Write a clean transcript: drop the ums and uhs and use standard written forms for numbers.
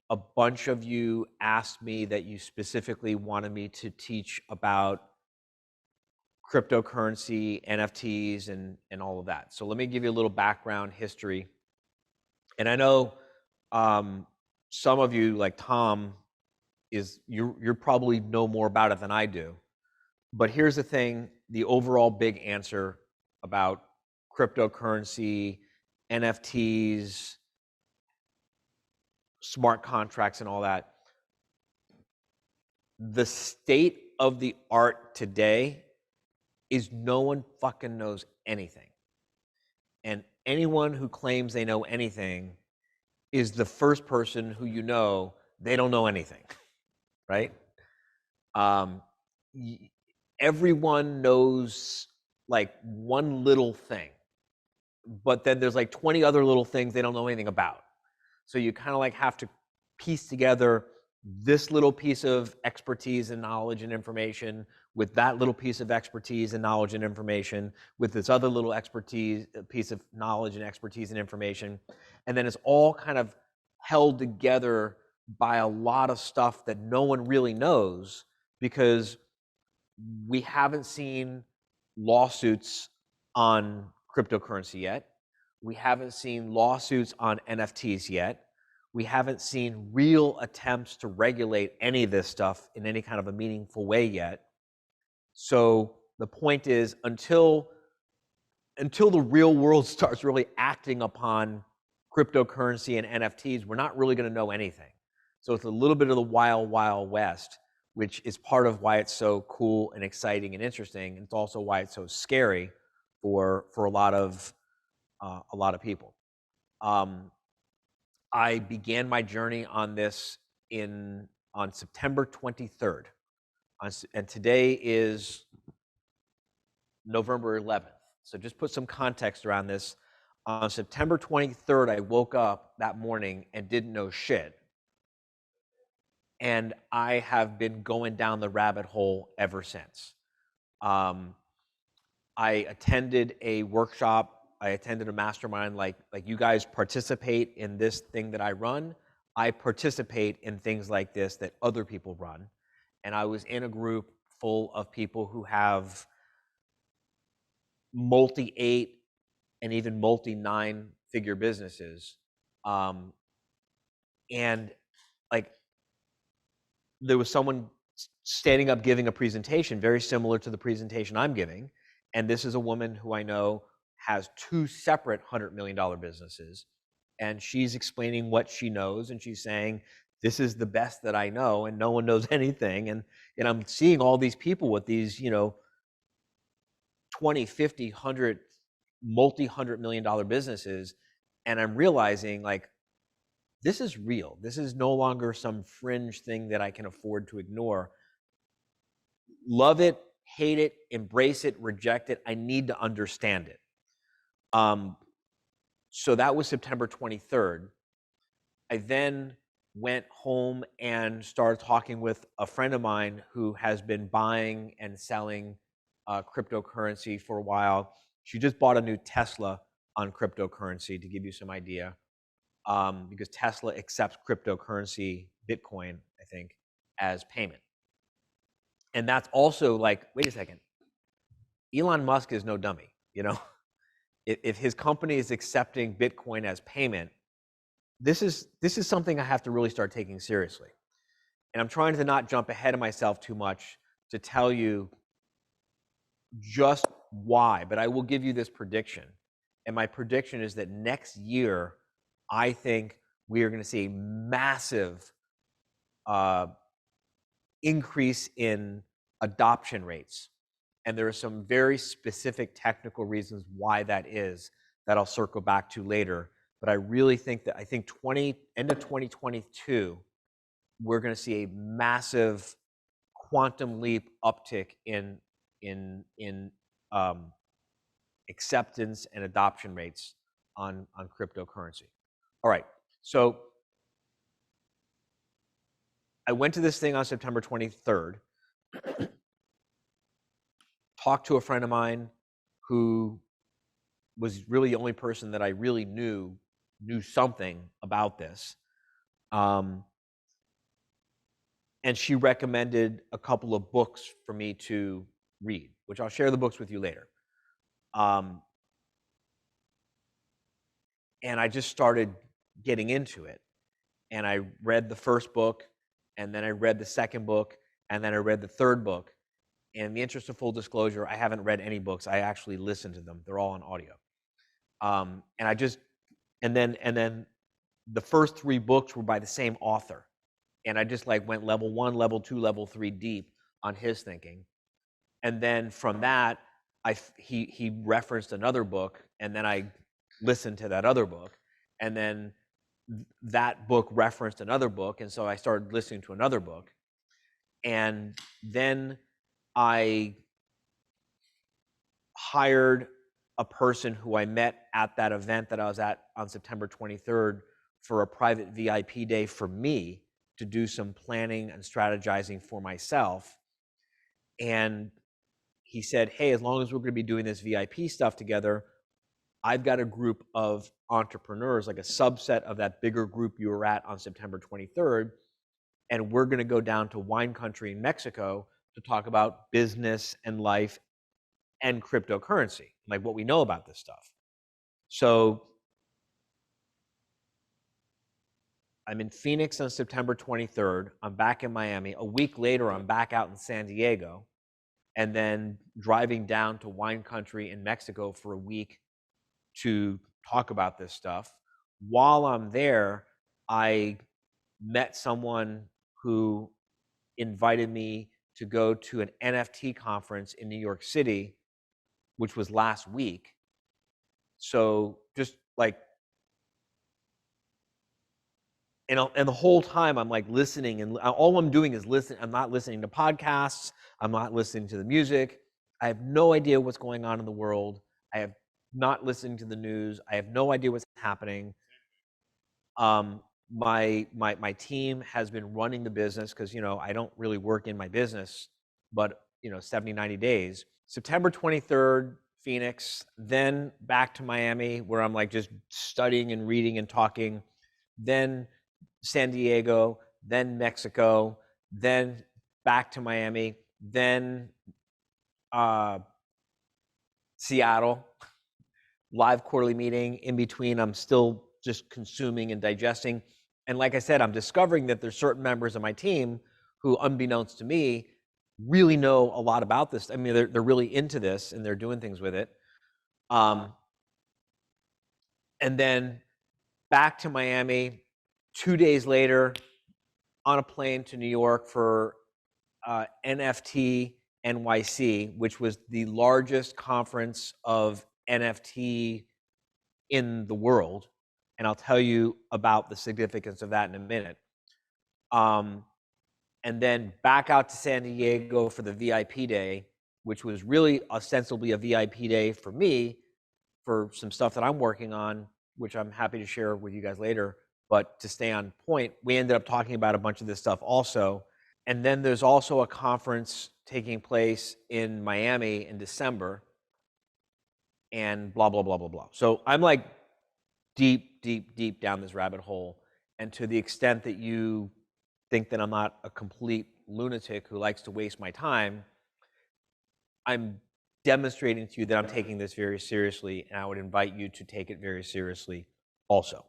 a bunch of you asked me that you specifically wanted me to teach about cryptocurrency, NFTs, and all of that. So let me give you a little background history. And I know some of you, like Tom, you're probably know more about it than I do. But here's the thing: the overall big answer about cryptocurrency, NFTs, smart contracts, and all that. The state of the art today is no one fucking knows anything. And anyone who claims they know anything is the first person who you know they don't know anything, right? Um, Everyone knows like one little thing, but then there's like 20 other little things they don't know anything about. So you kind of like have to piece together this little piece of expertise and knowledge and information with that little piece of expertise and knowledge and information with this other little expertise piece of knowledge and expertise and information. And then it's all kind of held together by a lot of stuff that no one really knows, because we haven't seen lawsuits on cryptocurrency yet. We haven't seen lawsuits on NFTs yet. We haven't seen real attempts to regulate any of this stuff in any kind of a meaningful way yet. So the point is, until the real world starts really acting upon cryptocurrency and NFTs, we're not really going to know anything. So it's a little bit of the wild, wild west, which is part of why it's so cool and exciting and interesting. And it's also why it's so scary for a lot of people. I began my journey on this on September 23rd, and today is November 11th. So just put some context around this. On September 23rd, I woke up that morning and didn't know shit. And I have been going down the rabbit hole ever since. I attended a workshop. I attended a mastermind. Like you guys participate in this thing that I run. I participate in things like this that other people run. And I was in a group full of people who have multi-8 and even multi-9 figure businesses. And like there was someone standing up giving a presentation very similar to the presentation I'm giving. And this is a woman who I know has 2 separate $100 million businesses. And she's explaining what she knows. And she's saying, this is the best that I know. And no one knows anything. And I'm seeing all these people with these, 20, 50, 100, multi-$100 million businesses. And I'm realizing like, this is real. This is no longer some fringe thing that I can afford to ignore. Love it, hate it, embrace it, reject it. I need to understand it. So that was September 23rd. I then went home and started talking with a friend of mine who has been buying and selling cryptocurrency for a while. She just bought a new Tesla on cryptocurrency, to give you some idea, because Tesla accepts cryptocurrency, Bitcoin, I think, as payment. And that's also like, wait a second, Elon Musk is no dummy, If his company is accepting Bitcoin as payment, this is something I have to really start taking seriously. And I'm trying to not jump ahead of myself too much to tell you just why, but I will give you this prediction. And my prediction is that next year, I think we are going to see a massive increase in adoption rates. And there are some very specific technical reasons why that is that I'll circle back to later. But I really think that end of 2022, we're going to see a massive quantum leap uptick in acceptance and adoption rates on cryptocurrency. All right, so I went to this thing on September 23rd, talked to a friend of mine who was really the only person that I really knew something about this. and she recommended a couple of books for me to read, which I'll share the books with you later. And I just started getting into it. And I read the first book, and then I read the second book, and then I read the third book. In the interest of full disclosure, I haven't read any books. I actually listened to them. They're all on audio. And then the first 3 books were by the same author. And I just like went level 1, level 2, level 3 deep on his thinking. And then from that, he referenced another book, and then I listened to that other book, and then that book referenced another book, and so I started listening to another book. And then I hired a person who I met at that event that I was at on September 23rd for a private VIP day for me to do some planning and strategizing for myself. And he said, hey, as long as we're going to be doing this VIP stuff together, I've got a group of entrepreneurs, like a subset of that bigger group you were at on September 23rd, and we're going to go down to wine country in Mexico to talk about business and life and cryptocurrency, like what we know about this stuff. So I'm in Phoenix on September 23rd. I'm back in Miami. A week later, I'm back out in San Diego, and then driving down to wine country in Mexico for a week to talk about this stuff. While I'm there, I met someone who invited me to go to an NFT conference in New York City, which was last week. So just like, and the whole time I'm like listening, and all I'm doing is listen. I'm not listening to podcasts. I'm not listening to the music. I have no idea what's going on in the world. I have not listening to the news. I have no idea what's happening. My team has been running the business because, I don't really work in my business, but 70, 90 days. September 23rd, Phoenix, then back to Miami, where I'm like just studying and reading and talking, then San Diego, then Mexico, then back to Miami, then Seattle, live quarterly meeting. In between, I'm still just consuming and digesting. And like I said, I'm discovering that there's certain members of my team who, unbeknownst to me, really know a lot about this. I mean, they're really into this, and they're doing things with it. And then back to Miami, 2 days later, on a plane to New York for NFT NYC, which was the largest conference of NFT in the world. And I'll tell you about the significance of that in a minute. And then back out to San Diego for the VIP day, which was really ostensibly a VIP day for me for some stuff that I'm working on, which I'm happy to share with you guys later. But to stay on point, we ended up talking about a bunch of this stuff also. And then there's also a conference taking place in Miami in December, and blah, blah, blah, blah, blah. So I'm like deep, deep, deep down this rabbit hole. And to the extent that you think that I'm not a complete lunatic who likes to waste my time, I'm demonstrating to you that I'm taking this very seriously, and I would invite you to take it very seriously also.